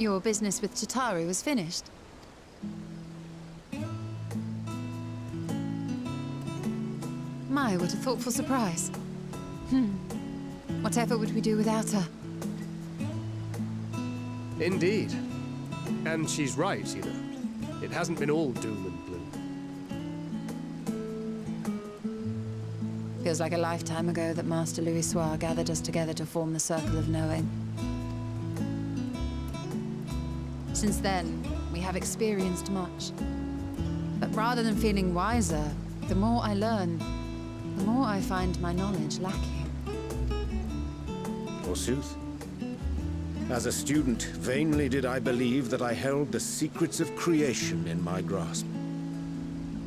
Your business with Chitauri was finished? My, what a thoughtful surprise. Whatever would we do without her? Indeed. And she's right, you know. It hasn't been all doom and gloom. Feels like a lifetime ago that Master Louis Soir gathered us together to form the Circle of Knowing. Since then, we have experienced much. But rather than feeling wiser, the more I learn, the more I find my knowledge lacking. Forsooth. As a student, vainly did I believe that I held the secrets of creation in my grasp.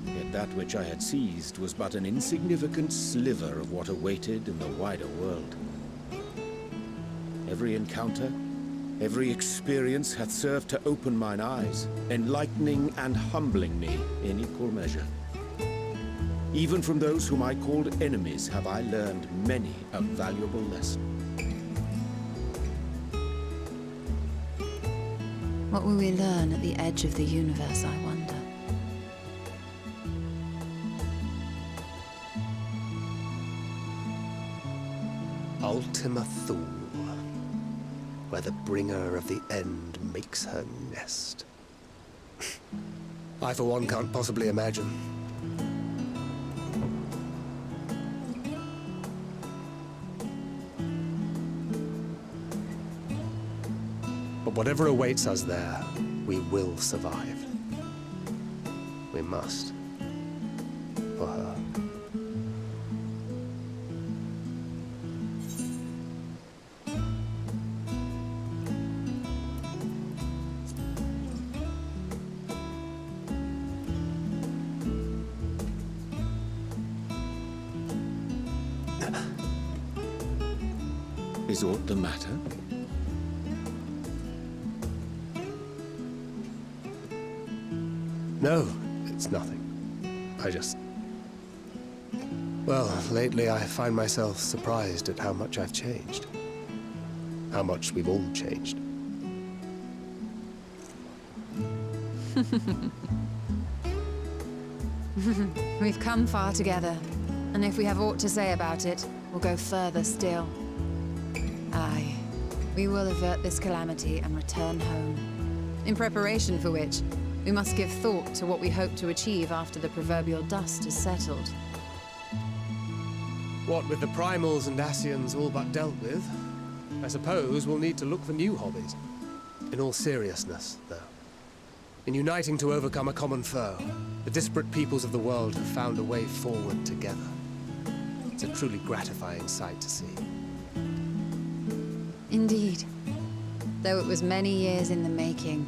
Yet that which I had seized was but an insignificant sliver of what awaited in the wider world. Every encounter, every experience hath served to open mine eyes, enlightening and humbling me in equal measure. Even from those whom I called enemies have I learned many a valuable lesson. What will we learn at the edge of the universe, I wonder? Ultima Thule, where the bringer of the end makes her nest. I, for one, can't possibly imagine. But whatever awaits us there, we will survive. We must. For her. Is aught the matter? No, it's nothing. I just... Well, lately I find myself surprised at how much I've changed. How much we've all changed. We've come far together, and if we have aught to say about it, we'll go further still. Aye, we will avert this calamity and return home. In preparation for which, we must give thought to what we hope to achieve after the proverbial dust is settled. What with the primals and Ascians all but dealt with, I suppose we'll need to look for new hobbies. In all seriousness, though. In uniting to overcome a common foe, the disparate peoples of the world have found a way forward together. It's a truly gratifying sight to see. Indeed. Though it was many years in the making,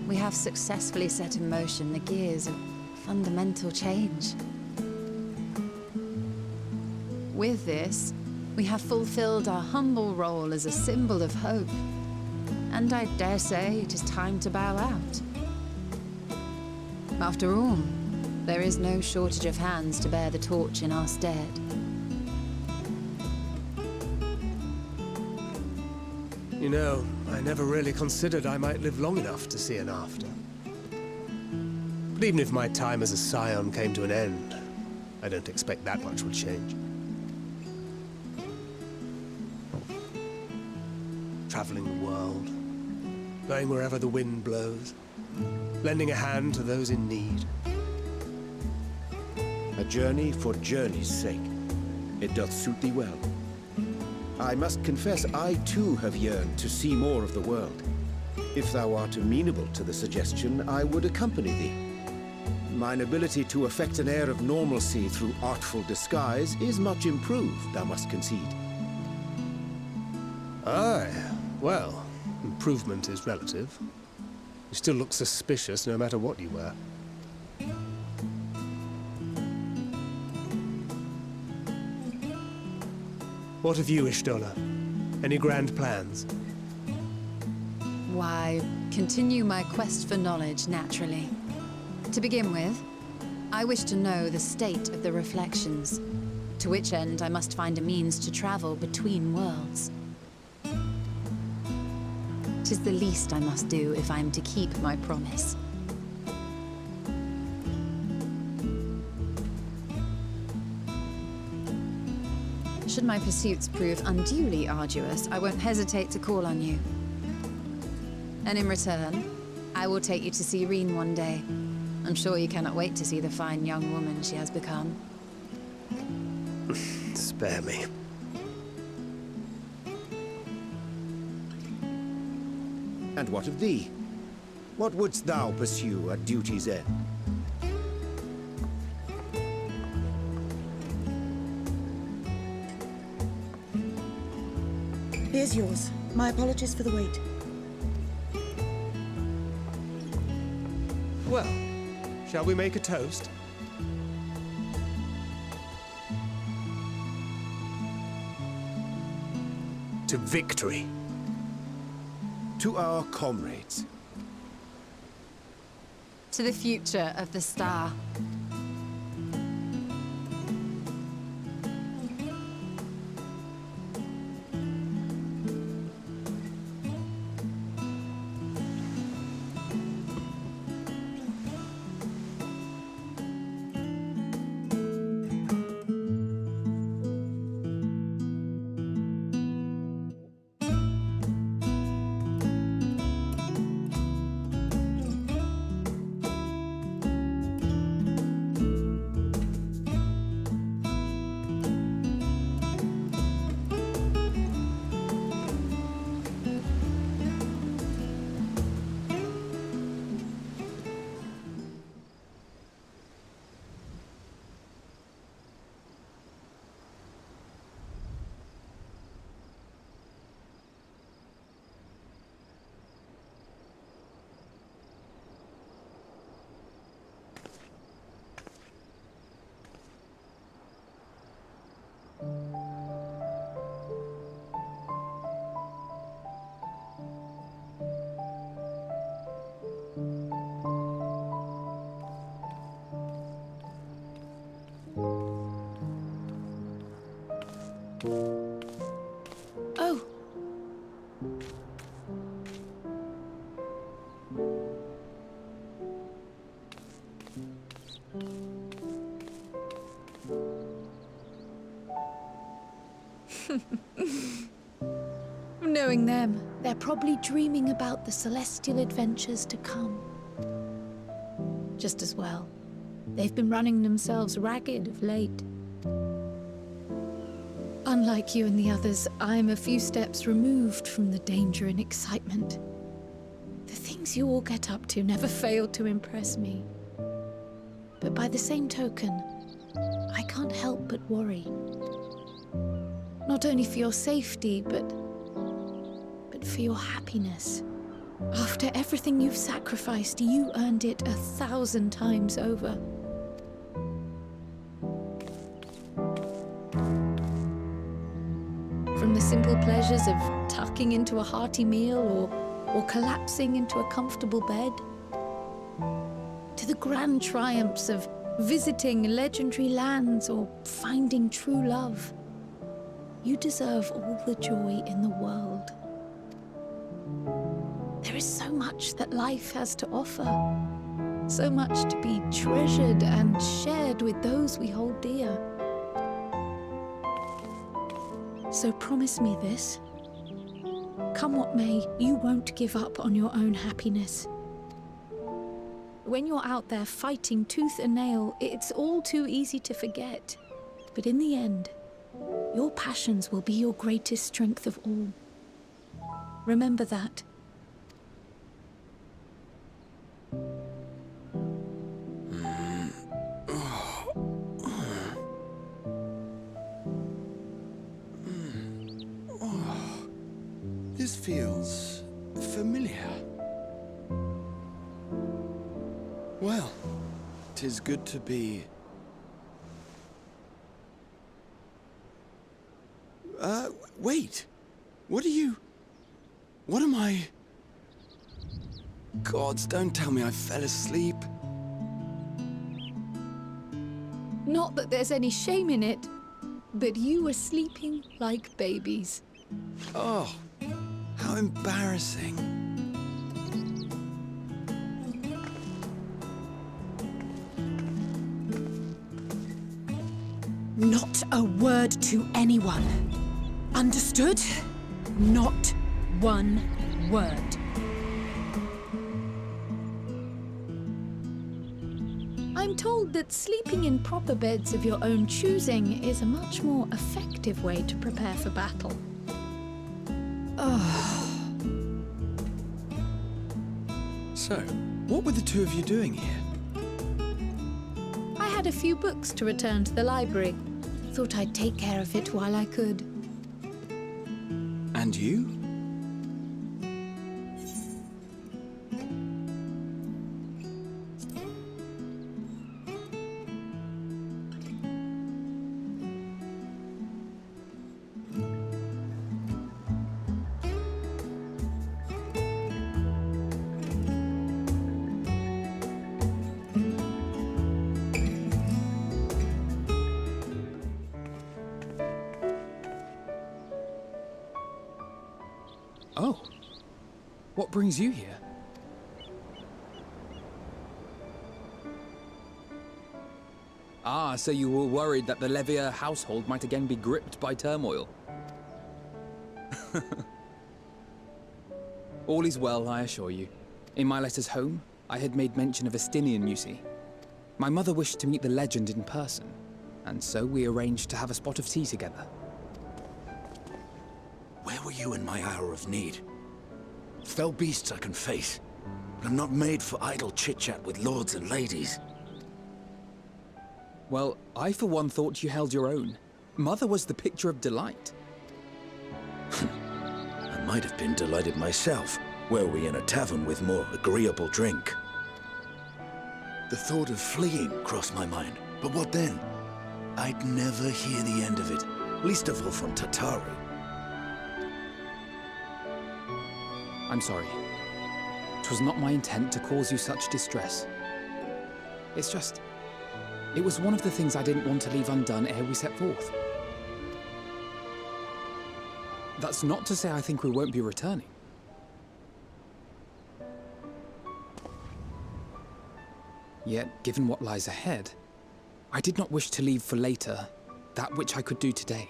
we have successfully set in motion the gears of fundamental change. With this, we have fulfilled our humble role as a symbol of hope. And I dare say it is time to bow out. After all, there is no shortage of hands to bear the torch in our stead. You know, I never really considered I might live long enough to see an after. But even if my time as a scion came to an end, I don't expect that much would change. Traveling the world, going wherever the wind blows, lending a hand to those in need. A journey for journey's sake. It doth suit thee well. I must confess I too have yearned to see more of the world. If thou art amenable to the suggestion, I would accompany thee. Mine ability to affect an air of normalcy through artful disguise is much improved, thou must concede. Aye, well, improvement is relative. You still look suspicious no matter what you wear. What of you, Ishtola? Any grand plans? Why, continue my quest for knowledge, naturally. To begin with, I wish to know the state of the reflections, to which end I must find a means to travel between worlds. 'Tis the least I must do if I am to keep my promise. Should my pursuits prove unduly arduous, I won't hesitate to call on you. And in return, I will take you to see Jeanne one day. I'm sure you cannot wait to see the fine young woman she has become. Spare me. And what of thee? What wouldst thou pursue at duty's end? Here's yours. My apologies for the wait. Well, shall we make a toast? To victory. To our comrades. To the future of the star. Oh. Knowing them, they're probably dreaming about the celestial adventures to come. Just as well. They've been running themselves ragged of late. Unlike you and the others, I'm a few steps removed from the danger and excitement. The things you all get up to never fail to impress me. But by the same token, I can't help but worry. Not only for your safety, but for your happiness. After everything you've sacrificed, you earned it 1,000 times over. From the simple pleasures of tucking into a hearty meal or collapsing into a comfortable bed, to the grand triumphs of visiting legendary lands or finding true love, you deserve all the joy in the world. There is so much that life has to offer, so much to be treasured and shared with those we hold dear. So promise me this. Come what may, you won't give up on your own happiness. When you're out there fighting tooth and nail, it's all too easy to forget. But in the end, your passions will be your greatest strength of all. Remember that. This feels familiar. Well, 'tis good to be... wait! What am I... Gods, don't tell me I fell asleep. Not that there's any shame in it, but you were sleeping like babies. Oh, how embarrassing. Not a word to anyone. Understood? Not one word. I'm told that sleeping in proper beds of your own choosing is a much more effective way to prepare for battle. So, what were the two of you doing here? I had a few books to return to the library. Thought I'd take care of it while I could. And you? Oh. What brings you here? Ah, so you were worried that the Levier household might again be gripped by turmoil. All is well, I assure you. In my letters home, I had made mention of Estinian, you see. My mother wished to meet the legend in person, and so we arranged to have a spot of tea together. Where were you in my hour of need? Fell beasts I can face, but I'm not made for idle chit-chat with lords and ladies. Well, I for one thought you held your own. Mother was the picture of delight. I might have been delighted myself, were we in a tavern with more agreeable drink. The thought of fleeing crossed my mind, but what then? I'd never hear the end of it, least of all from Tatari. I'm sorry. 'Twas not my intent to cause you such distress. It's just... it was one of the things I didn't want to leave undone ere we set forth. That's not to say I think we won't be returning. Yet, given what lies ahead, I did not wish to leave for later that which I could do today.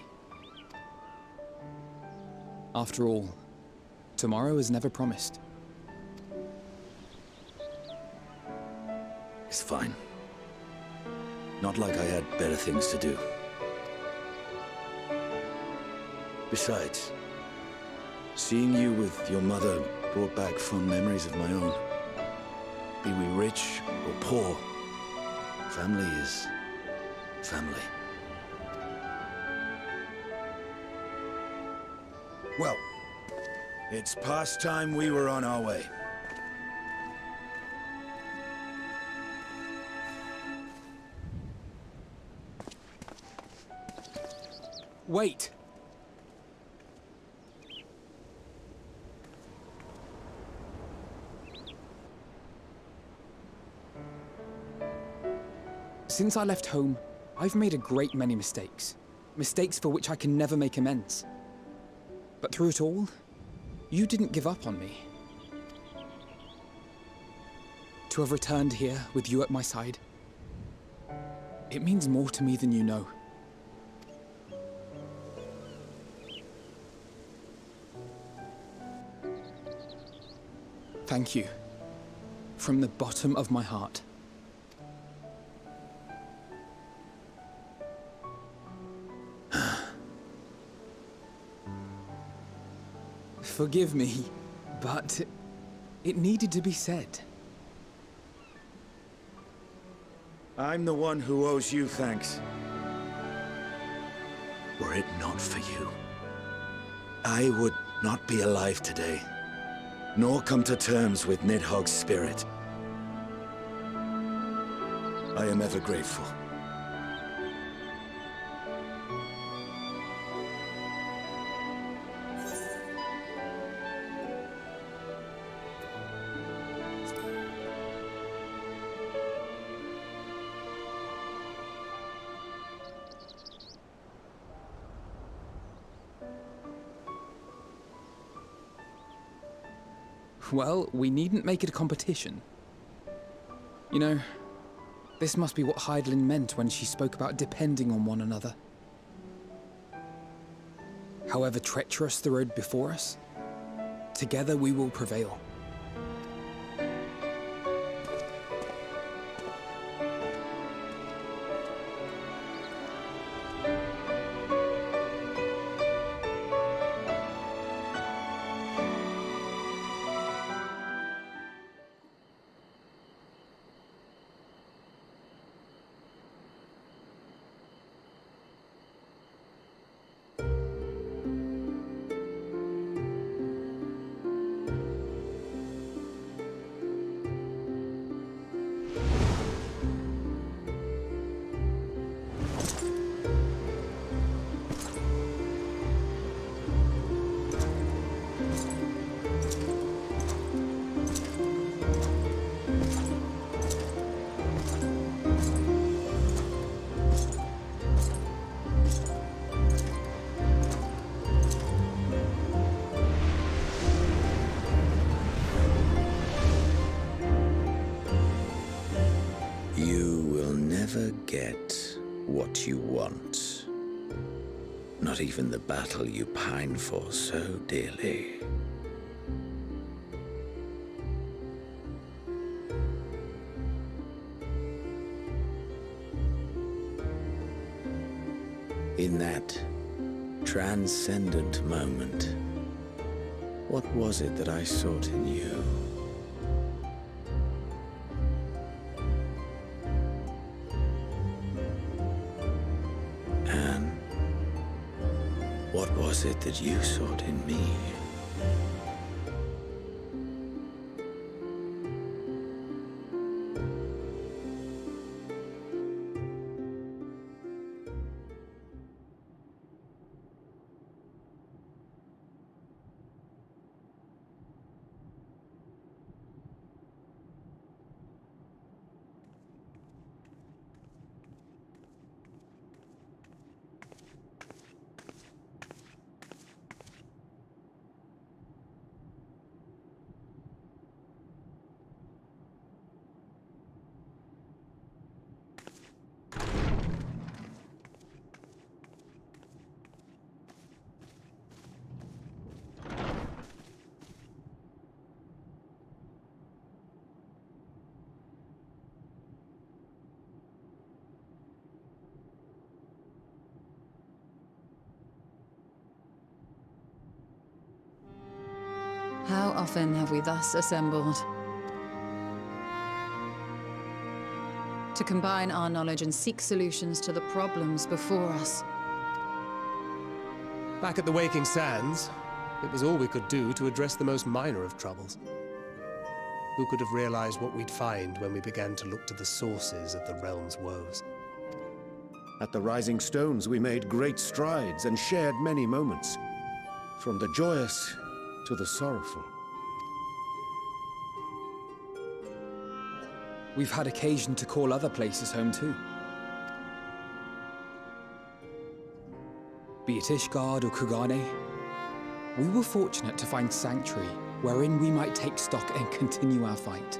After all, tomorrow is never promised. It's fine. Not like I had better things to do. Besides, seeing you with your mother brought back fond memories of my own. Be we rich or poor, family is family. Well, it's past time we were on our way. Wait! Since I left home, I've made a great many mistakes. Mistakes for which I can never make amends. But through it all, you didn't give up on me. To have returned here with you at my side, it means more to me than you know. Thank you, from the bottom of my heart. Forgive me, but it needed to be said. I'm the one who owes you thanks. Were it not for you, I would not be alive today, nor come to terms with Nidhogg's spirit. I am ever grateful. Well, we needn't make it a competition. You know, This must be what Hydaelyn meant when she spoke about depending on one another. However treacherous the road before us, together we will prevail. You will never get what you want. Not even the battle you pine for so dearly. In that transcendent moment, what was it that I sought in you? And what was it that you sought in me? How often have we thus assembled? To combine our knowledge and seek solutions to the problems before us. Back at the Waking Sands, it was all we could do to address the most minor of troubles. Who could have realized what we'd find when we began to look to the sources of the realm's woes? At the Rising Stones, we made great strides and shared many moments, from the joyous to the sorrowful. We've had occasion to call other places home too. Be it Ishgard or Kugane, we were fortunate to find sanctuary wherein we might take stock and continue our fight.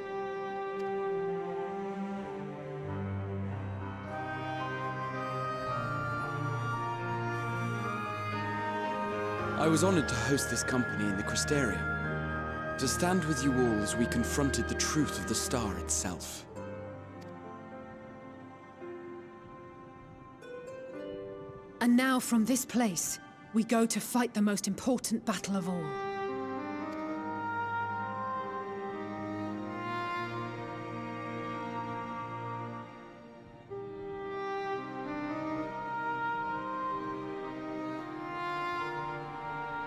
I was honored to host this company in the Crystarium, to stand with you all as we confronted the truth of the star itself. And now from this place, we go to fight the most important battle of all.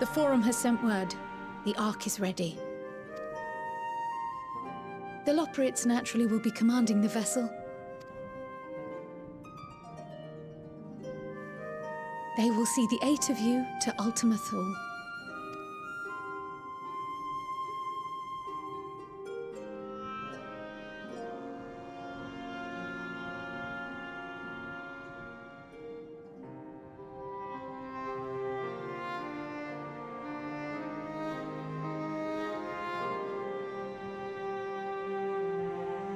The Forum has sent word. The Ark is ready. The Loporrits naturally will be commanding the vessel. They will see the 8 of you to Ultima Thule.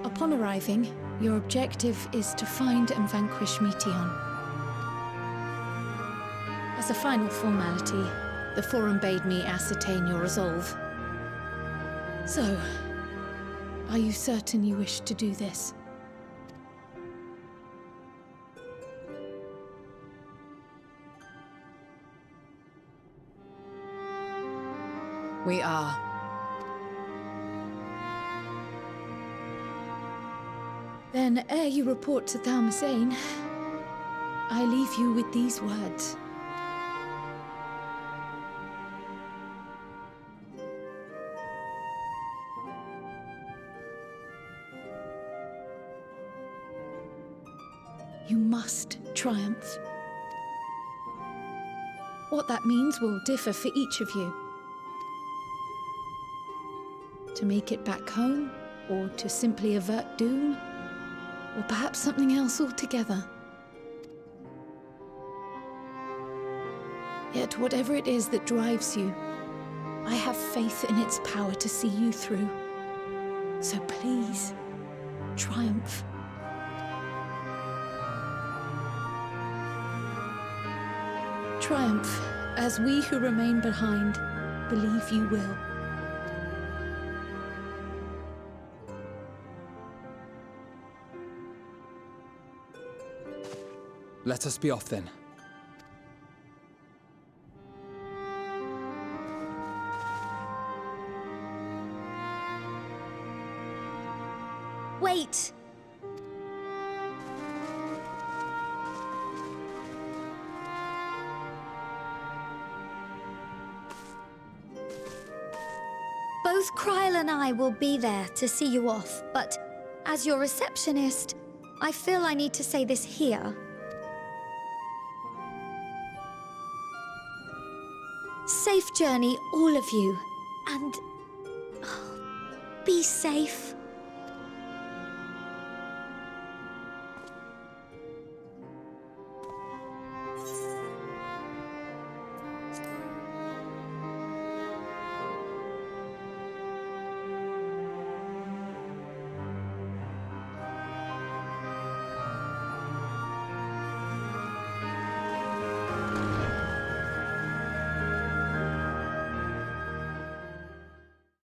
Upon arriving, your objective is to find and vanquish Meteon. As a final formality, the Forum bade me ascertain your resolve. So, are you certain you wish to do this? We are. Then, ere you report to Thalmasane, I leave you with these words. You must triumph. What that means will differ for each of you. To make it back home, or to simply avert doom, or perhaps something else altogether. Yet whatever it is that drives you, I have faith in its power to see you through. So please, triumph. Triumph, as we who remain behind believe you will. Let us be off then. Wait! Both Kryl and I will be there to see you off, but as your receptionist, I feel I need to say this here. Safe journey, all of you, and be safe.